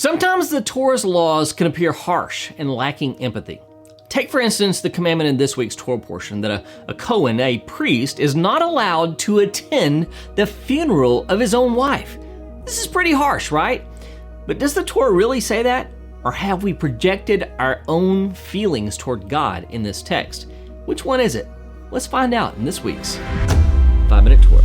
Sometimes the Torah's laws can appear harsh and lacking empathy. Take, for instance, the commandment in this week's Torah portion that a Cohen, a priest, is not allowed to attend the funeral of his own wife. This is pretty harsh, right? But does the Torah really say that? Or have we projected our own feelings toward God in this text? Which one is it? Let's find out in this week's 5-Minute Torah.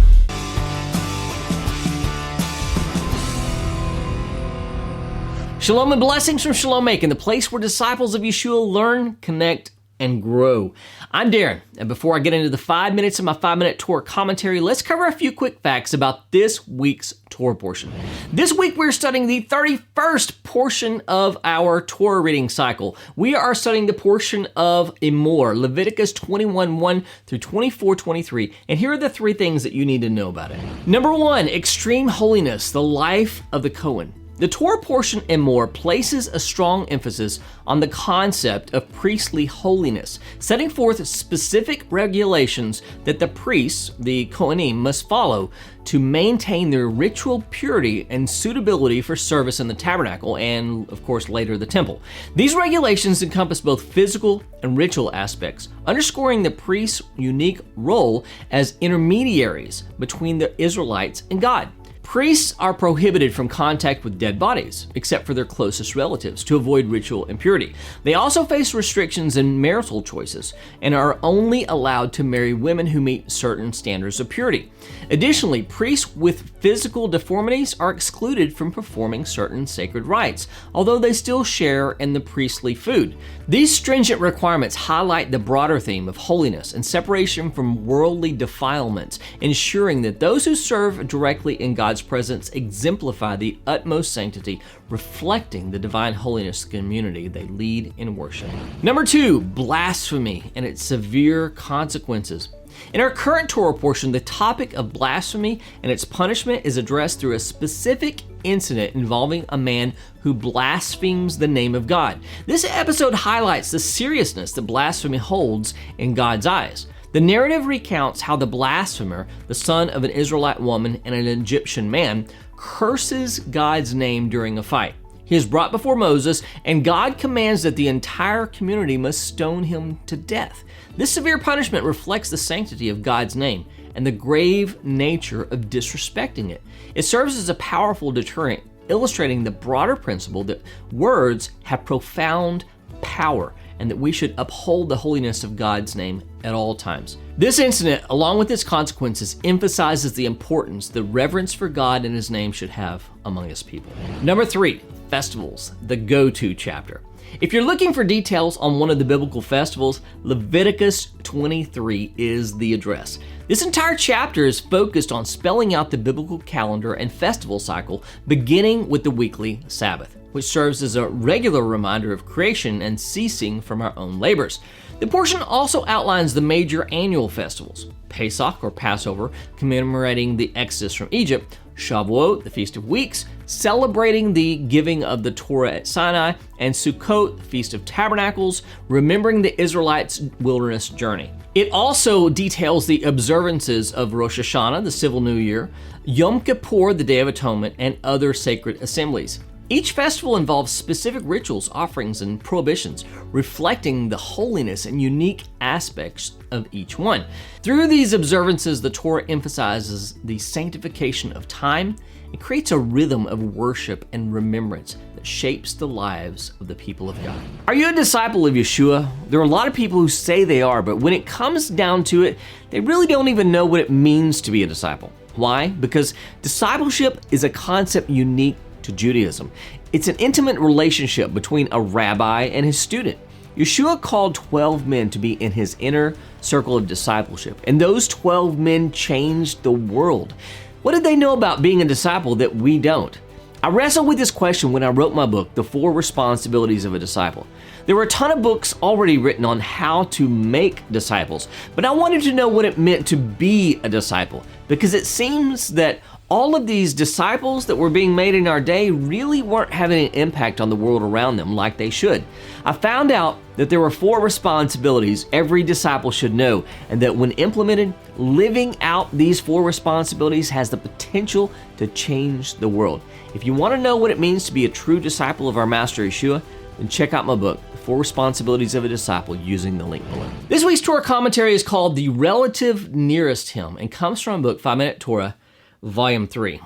Shalom and blessings from Shalom, Macon, the place where disciples of Yeshua learn, connect, and grow. I'm Darren, and before I get into the 5 minutes of my 5-minute Torah commentary, let's cover a few quick facts about this week's Torah portion. This week we're studying the 31st portion of our Torah reading cycle. We are studying the portion of Emor, Leviticus 21:1 through 24:23, and here are the three things that you need to know about it. Number one, extreme holiness, the life of the Cohen. The Torah portion Emor places a strong emphasis on the concept of priestly holiness, setting forth specific regulations that the priests, the Kohanim, must follow to maintain their ritual purity and suitability for service in the tabernacle and, of course, later the temple. These regulations encompass both physical and ritual aspects, underscoring the priest's unique role as intermediaries between the Israelites and God. Priests are prohibited from contact with dead bodies, except for their closest relatives, to avoid ritual impurity. They also face restrictions in marital choices and are only allowed to marry women who meet certain standards of purity. Additionally, priests with physical deformities are excluded from performing certain sacred rites, although they still share in the priestly food. These stringent requirements highlight the broader theme of holiness and separation from worldly defilements, ensuring that those who serve directly in God's presence exemplify the utmost sanctity, reflecting the divine holiness community they lead in worship. Number two, blasphemy and its severe consequences. In our current Torah portion, the topic of blasphemy and its punishment is addressed through a specific incident involving a man who blasphemes the name of God. This episode highlights the seriousness that blasphemy holds in God's eyes. The narrative recounts how the blasphemer, the son of an Israelite woman and an Egyptian man, curses God's name during a fight. He is brought before Moses, and God commands that the entire community must stone him to death. This severe punishment reflects the sanctity of God's name and the grave nature of disrespecting it. It serves as a powerful deterrent, illustrating the broader principle that words have profound power and that we should uphold the holiness of God's name at all times. This incident, along with its consequences, emphasizes the importance the reverence for God and His name should have among His people. Number three, festivals, the go-to chapter. If you're looking for details on one of the biblical festivals, Leviticus 23 is the address. This entire chapter is focused on spelling out the biblical calendar and festival cycle, beginning with the weekly Sabbath, which serves as a regular reminder of creation and ceasing from our own labors. The portion also outlines the major annual festivals: Pesach or Passover, commemorating the Exodus from Egypt; Shavuot, the Feast of Weeks, celebrating the giving of the Torah at Sinai; and Sukkot, the Feast of Tabernacles, remembering the Israelites' wilderness journey. It also details the observances of Rosh Hashanah, the civil new year, Yom Kippur, the Day of Atonement, and other sacred assemblies. Each festival involves specific rituals, offerings, and prohibitions, reflecting the holiness and unique aspects of each one. Through these observances, the Torah emphasizes the sanctification of time and creates a rhythm of worship and remembrance that shapes the lives of the people of God. Are you a disciple of Yeshua? There are a lot of people who say they are, but when it comes down to it, they really don't even know what it means to be a disciple. Why? Because discipleship is a concept unique to Judaism. It's an intimate relationship between a rabbi and his student. Yeshua called 12 men to be in his inner circle of discipleship, and those 12 men changed the world. What did they know about being a disciple that we don't? I wrestled with this question when I wrote my book, The 4 Responsibilities of a Disciple. There were a ton of books already written on how to make disciples, but I wanted to know what it meant to be a disciple, because it seems that All of these disciples that were being made in our day really weren't having an impact on the world around them like they should. I found out that there were 4 responsibilities every disciple should know, and that when implemented, living out these 4 responsibilities has the potential to change the world. If you want to know what it means to be a true disciple of our Master Yeshua, then check out my book, The 4 Responsibilities of a Disciple, using the link below. This week's Torah commentary is called The Relative Nearest Him and comes from book 5 Minute Torah, Volume 3.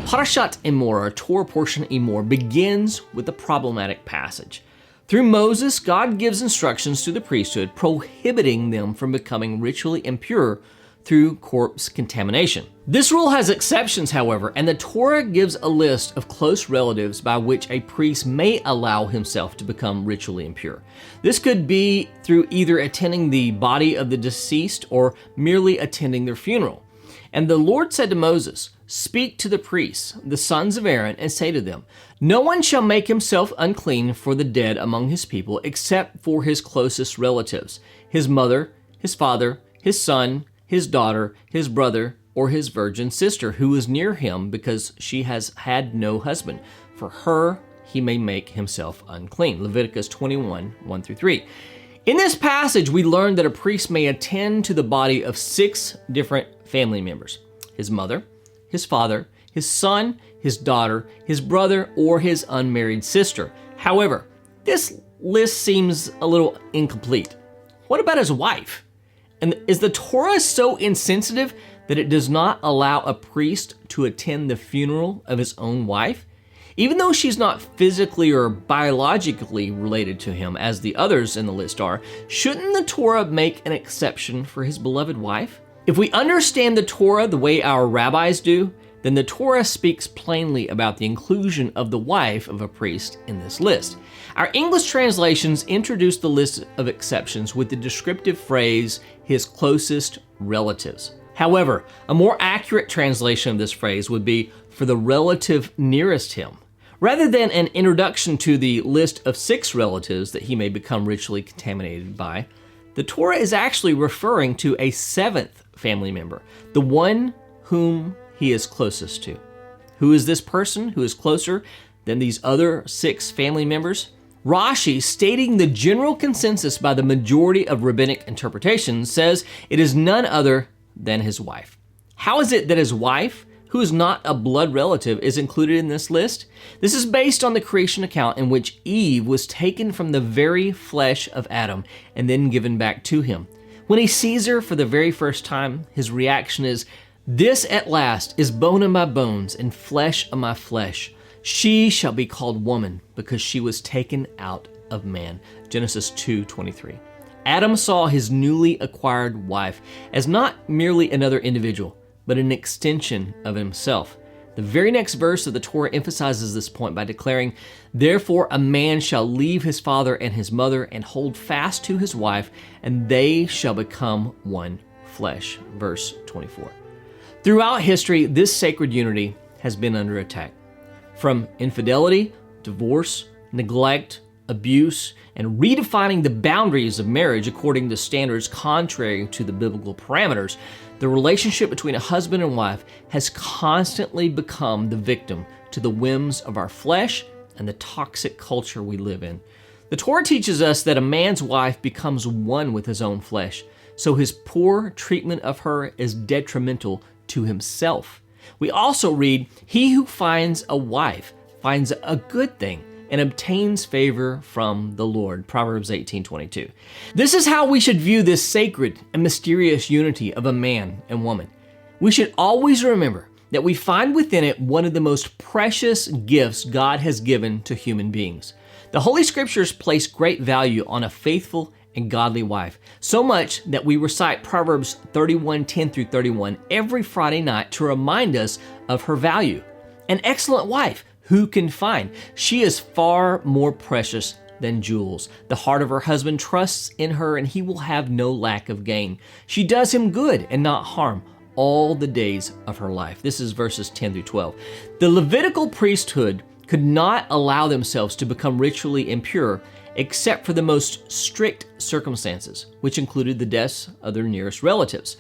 Parashat Emor, or Torah portion Emor, begins with a problematic passage. Through Moses, God gives instructions to the priesthood prohibiting them from becoming ritually impure through corpse contamination. This rule has exceptions, however, and the Torah gives a list of close relatives by which a priest may allow himself to become ritually impure. This could be through either attending the body of the deceased or merely attending their funeral. And the Lord said to Moses, "Speak to the priests, the sons of Aaron, and say to them, no one shall make himself unclean for the dead among his people except for his closest relatives, his mother, his father, his son, his daughter, his brother, or his virgin sister who is near him because she has had no husband. For her he may make himself unclean." Leviticus 21, 1-3. In this passage, we learn that a priest may attend to the body of 6 different family members: his mother, his father, his son, his daughter, his brother, or his unmarried sister. However, this list seems a little incomplete. What about his wife? And is the Torah so insensitive that it does not allow a priest to attend the funeral of his own wife? Even though she's not physically or biologically related to him as the others in the list are, shouldn't the Torah make an exception for his beloved wife? If we understand the Torah the way our rabbis do, then the Torah speaks plainly about the inclusion of the wife of a priest in this list. Our English translations introduce the list of exceptions with the descriptive phrase, his closest relatives. However, a more accurate translation of this phrase would be, for the relative nearest him. Rather than an introduction to the list of 6 relatives that he may become ritually contaminated by, the Torah is actually referring to a 7th family member, the one whom he is closest to. Who is this person who is closer than these other 6 family members? Rashi, stating the general consensus by the majority of rabbinic interpretations, says it is none other than his wife. How is it that his wife, who is not a blood relative, is included in this list? This is based on the creation account in which Eve was taken from the very flesh of Adam and then given back to him. When he sees her for the very first time, his reaction is, "This at last is bone of my bones and flesh of my flesh. She shall be called woman because she was taken out of man." Genesis 2:23. Adam saw his newly acquired wife as not merely another individual, but an extension of himself. The very next verse of the Torah emphasizes this point by declaring, "Therefore a man shall leave his father and his mother and hold fast to his wife, and they shall become one flesh." Verse 24. Throughout history, this sacred unity has been under attack. From infidelity, divorce, neglect, abuse, and redefining the boundaries of marriage according to standards contrary to the biblical parameters, the relationship between a husband and wife has constantly become the victim to the whims of our flesh and the toxic culture we live in. The Torah teaches us that a man's wife becomes one with his own flesh, so his poor treatment of her is detrimental to himself. We also read, "He who finds a wife finds a good thing and obtains favor from the Lord." Proverbs 18:22. This is how we should view this sacred and mysterious unity of a man and woman. We should always remember that we find within it one of the most precious gifts God has given to human beings. The Holy Scriptures place great value on a faithful and godly wife, so much that we recite Proverbs 31:10-31 every Friday night to remind us of her value. An excellent wife, who can find? She is far more precious than jewels. The heart of her husband trusts in her, and he will have no lack of gain. She does him good and not harm all the days of her life. This is verses 10-12. The Levitical priesthood could not allow themselves to become ritually impure except for the most strict circumstances, which included the deaths of their nearest relatives.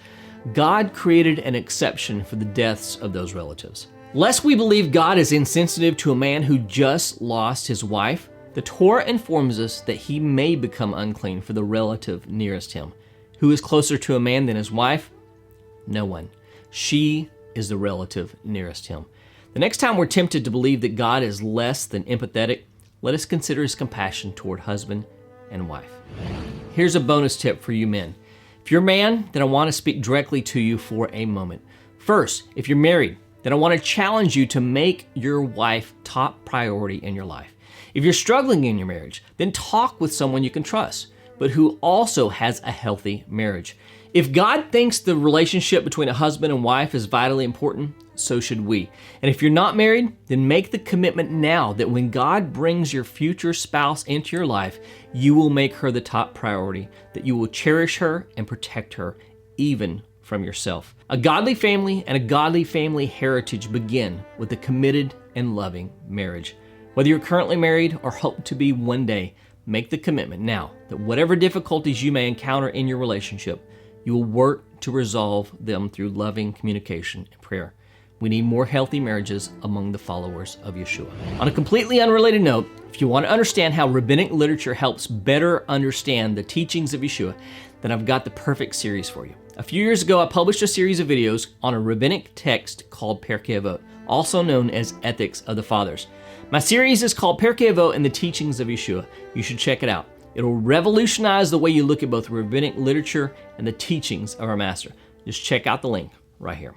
God created an exception for the deaths of those relatives. Lest we believe God is insensitive to a man who just lost his wife, the Torah informs us that he may become unclean for the relative nearest him. Who is closer to a man than his wife? No one. She is the relative nearest him. The next time we're tempted to believe that God is less than empathetic, let us consider his compassion toward husband and wife. Here's a bonus tip for you men. If you're a man, then I want to speak directly to you for a moment. First, if you're married, then I want to challenge you to make your wife top priority in your life. If you're struggling in your marriage, then talk with someone you can trust, but who also has a healthy marriage. If God thinks the relationship between a husband and wife is vitally important, so should we. And if you're not married, then make the commitment now that when God brings your future spouse into your life, you will make her the top priority, that you will cherish her and protect her, even from yourself. A godly family and a godly family heritage begin with a committed and loving marriage. Whether you're currently married or hope to be one day, make the commitment now that whatever difficulties you may encounter in your relationship, you will work to resolve them through loving communication and prayer. We need more healthy marriages among the followers of Yeshua. On a completely unrelated note, if you want to understand how rabbinic literature helps better understand the teachings of Yeshua, then I've got the perfect series for you. A few years ago, I published a series of videos on a rabbinic text called Pirkei Avot, also known as Ethics of the Fathers. My series is called Pirkei Avot and the Teachings of Yeshua. You should check it out. It'll revolutionize the way you look at both rabbinic literature and the teachings of our Master. Just check out the link right here.